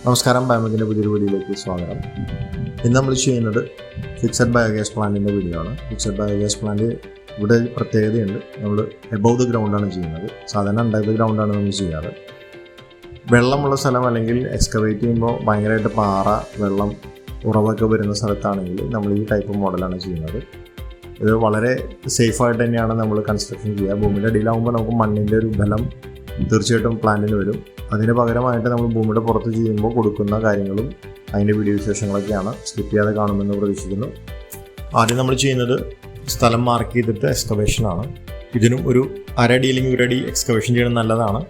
നമസ്കാരം, ബയോമെക്കിൻ്റെ പുതിയൊരു വീഡിയോയിലേക്ക് സ്വാഗതം. ഇന്ന് നമ്മൾ ചെയ്യുന്നത് ഫിക്സഡ് ബയോഗ്യാസ് പ്ലാന്റിൻ്റെ വീഡിയോ ആണ്. ഫിക്സഡ് ബയോഗ്യാസ് പ്ലാന്റ് ഇവിടെ പ്രത്യേകതയുണ്ട്. നമ്മൾ എബവ് ദ ഗ്രൗണ്ടാണ് ചെയ്യുന്നത്. സാധാരണ അണ്ടർ ദ ഗ്രൗണ്ടാണ് നമ്മൾ ചെയ്യാറ്. വെള്ളമുള്ള സ്ഥലം അല്ലെങ്കിൽ എക്സ്കവേറ്റ് ചെയ്യുമ്പോൾ ഭയങ്കരമായിട്ട് പാറ, വെള്ളം, ഉറവൊക്കെ വരുന്ന സ്ഥലത്താണെങ്കിൽ നമ്മൾ ഈ ടൈപ്പ് മോഡലാണ് ചെയ്യുന്നത്. ഇത് വളരെ സേഫായിട്ട് തന്നെയാണ് നമ്മൾ കൺസ്ട്രക്ഷൻ ചെയ്യുക. ഭൂമിയുടെ അടിയിലാകുമ്പോൾ നമുക്ക് മണ്ണിൻ്റെ ഒരു ബലം തീർച്ചയായിട്ടും പ്ലാന്റിന് വരും. അതിന് പകരമായിട്ട് നമ്മൾ ഭൂമിയുടെ പുറത്ത് ചെയ്യുമ്പോൾ കൊടുക്കുന്ന കാര്യങ്ങളും അതിൻ്റെ വീഡിയോ വിശേഷങ്ങളൊക്കെയാണ്. സ്കിപ്പ് ചെയ്യാതെ കാണുമെന്ന് പ്രതീക്ഷിക്കുന്നു. ആദ്യം നമ്മൾ ചെയ്യുന്നത് സ്ഥലം മാർക്ക് ചെയ്തിട്ട് എക്സ്കവേഷനാണ്. ഇതിനും ഒരു അരടി അല്ലെങ്കിൽ ഒരടി എക്സ്കവേഷൻ ചെയ്യണം നല്ലതാണ്.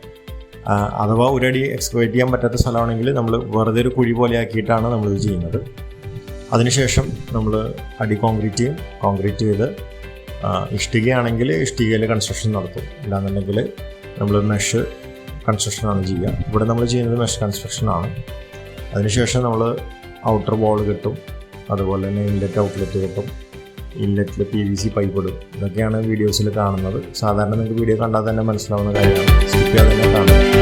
അഥവാ ഒരടി എക്സ്കവേറ്റ് ചെയ്യാൻ പറ്റാത്ത സ്ഥലമാണെങ്കിൽ നമ്മൾ വെറുതെ ഒരു കുഴി പോലെ ആക്കിയിട്ടാണ് നമ്മളിത് ചെയ്യുന്നത്. അതിനുശേഷം നമ്മൾ അടി കോൺക്രീറ്റ് ചെയ്ത് ഇഷ്ടികയാണെങ്കിൽ ഇഷ്ടികയിൽ കൺസ്ട്രക്ഷൻ നടത്തും. ഇല്ലാന്നുണ്ടെങ്കിൽ നമ്മൾ മെഷ് കൺസ്ട്രക്ഷനാണ് ചെയ്യുക. ഇവിടെ നമ്മൾ ചെയ്യുന്നത് മെഷ് കൺസ്ട്രക്ഷനാണ്. അതിനുശേഷം നമ്മൾ ഔട്ടർ ബോൾ കിട്ടും, അതുപോലെ തന്നെ ഇൻലെറ്റ് ഔട്ട്ലെറ്റ് കിട്ടും. ഇൻലെറ്റിൽ PVC പൈപ്പ് ഇടും. ഇതൊക്കെയാണ് വീഡിയോസിൽ കാണുന്നത്. സാധാരണ നിങ്ങൾക്ക് വീഡിയോ കണ്ടാൽ തന്നെ മനസ്സിലാവുന്ന കാര്യമാണ്. സ്കിപ്പ് ചെയ്യാതെ തന്നെ കാണുന്നത്.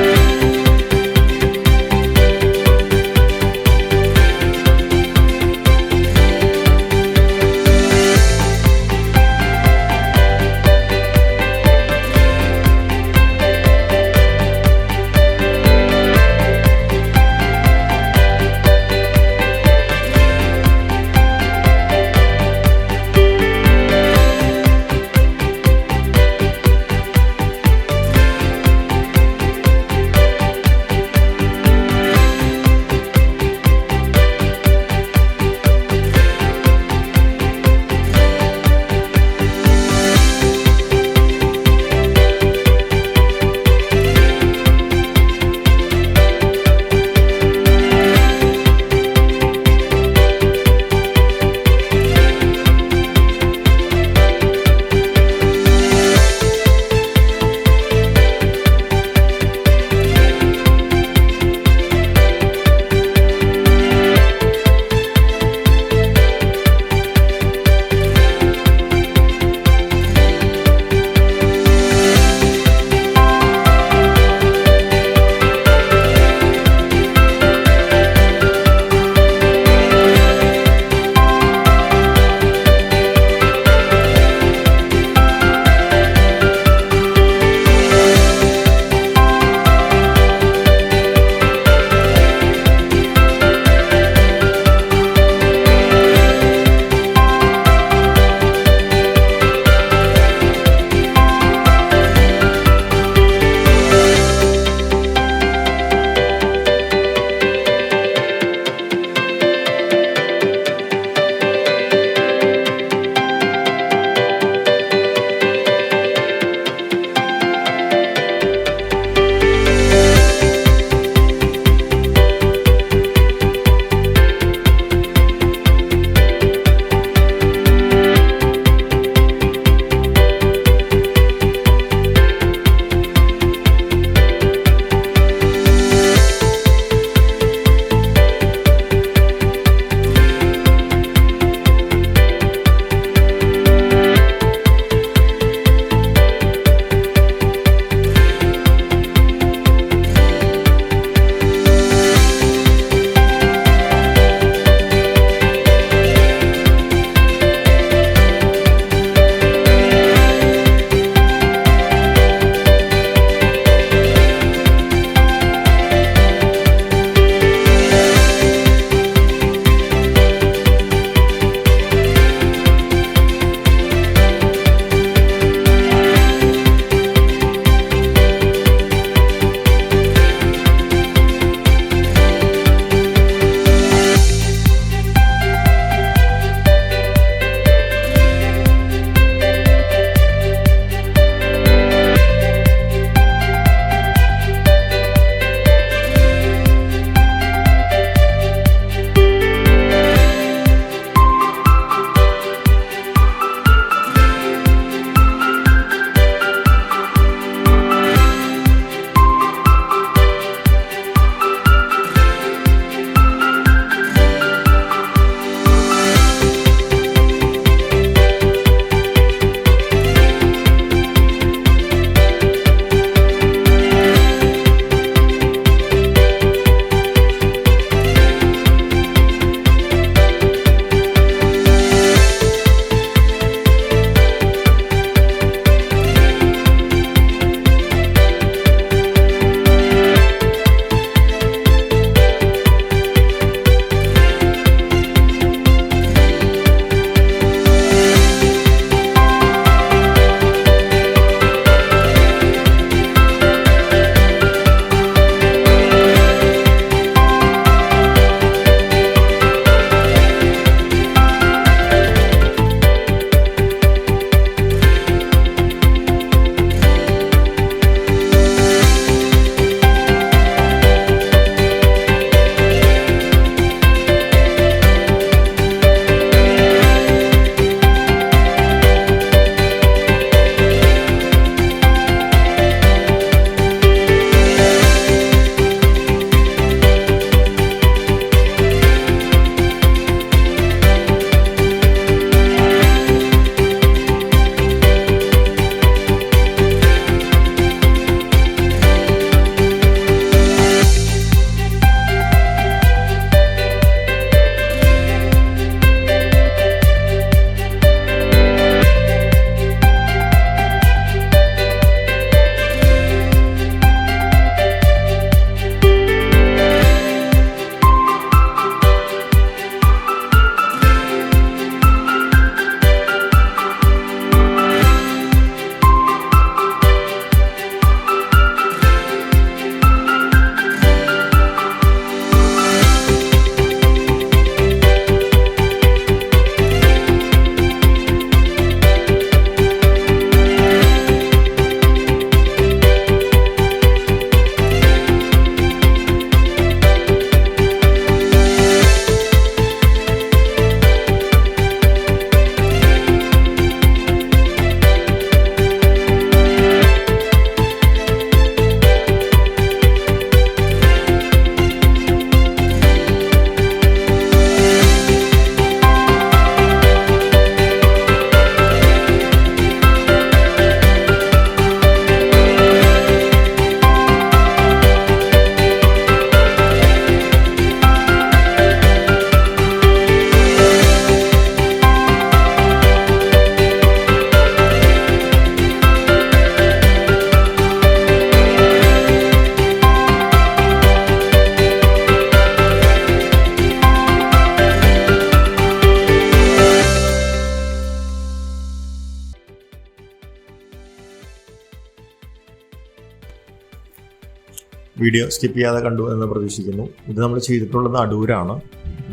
വീഡിയോ സ്കിപ്പ് ചെയ്യാതെ കണ്ടു എന്ന് പ്രതീക്ഷിക്കുന്നു. ഇത് നമ്മൾ ചെയ്തിട്ടുള്ളത് അടൂരാണ്.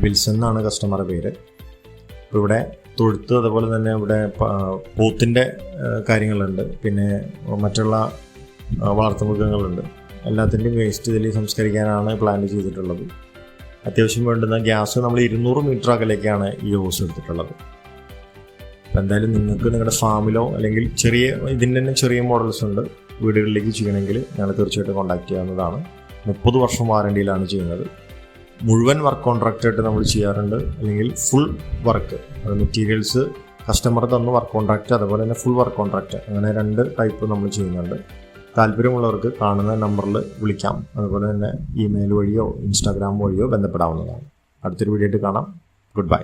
വിൽസൺ എന്നാണ് കസ്റ്റമറുടെ പേര്. അപ്പോൾ ഇവിടെ തൊഴുത്ത്, അതുപോലെ തന്നെ ഇവിടെ പോത്തിൻ്റെ കാര്യങ്ങളുണ്ട്, പിന്നെ മറ്റുള്ള വളർത്തുമൃഗങ്ങളുണ്ട്. എല്ലാത്തിൻ്റെയും വേസ്റ്റ് ഇതിൽ സംസ്കരിക്കാനാണ് പ്ലാൻ ചെയ്തിട്ടുള്ളത്. അത്യാവശ്യം വേണ്ടുന്ന ഗ്യാസ് നമ്മൾ 200 മീറ്റർ അകലേക്കാണ് ഈ ഹോസ് എടുത്തിട്ടുള്ളത്. അപ്പോൾ എന്തായാലും നിങ്ങൾക്ക് നിങ്ങളുടെ ഫാമിലോ അല്ലെങ്കിൽ ഇതിൻ്റെ തന്നെ ചെറിയ മോഡൽസ് ഉണ്ട്, വീടുകളിലേക്ക് ചെയ്യണമെങ്കിൽ ഞങ്ങൾ തീർച്ചയായിട്ടും കോൺടാക്ട് ചെയ്യാവുന്നതാണ്. 30 വർഷം വാറണ്ടിയിലാണ് ചെയ്യുന്നത്. മുഴുവൻ വർക്ക് കോൺട്രാക്റ്റായിട്ട് നമ്മൾ ചെയ്യാറുണ്ട്, അല്ലെങ്കിൽ ഫുൾ വർക്ക്, അത് മെറ്റീരിയൽസ് കസ്റ്റമർ തന്നു വർക്ക് കോൺട്രാക്റ്റ്, അതുപോലെ തന്നെ ഫുൾ വർക്ക് കോൺട്രാക്റ്റ്, അങ്ങനെ 2 ടൈപ്പ് നമ്മൾ ചെയ്യുന്നുണ്ട്. താല്പര്യമുള്ളവർക്ക് കാണുന്ന നമ്പറിൽ വിളിക്കാം. അതുപോലെ തന്നെ ഇമെയിൽ വഴിയോ ഇൻസ്റ്റാഗ്രാം വഴിയോ ബന്ധപ്പെടാവുന്നതാണ്. അടുത്തൊരു വീഡിയോ ആയിട്ട് കാണാം. Good bye.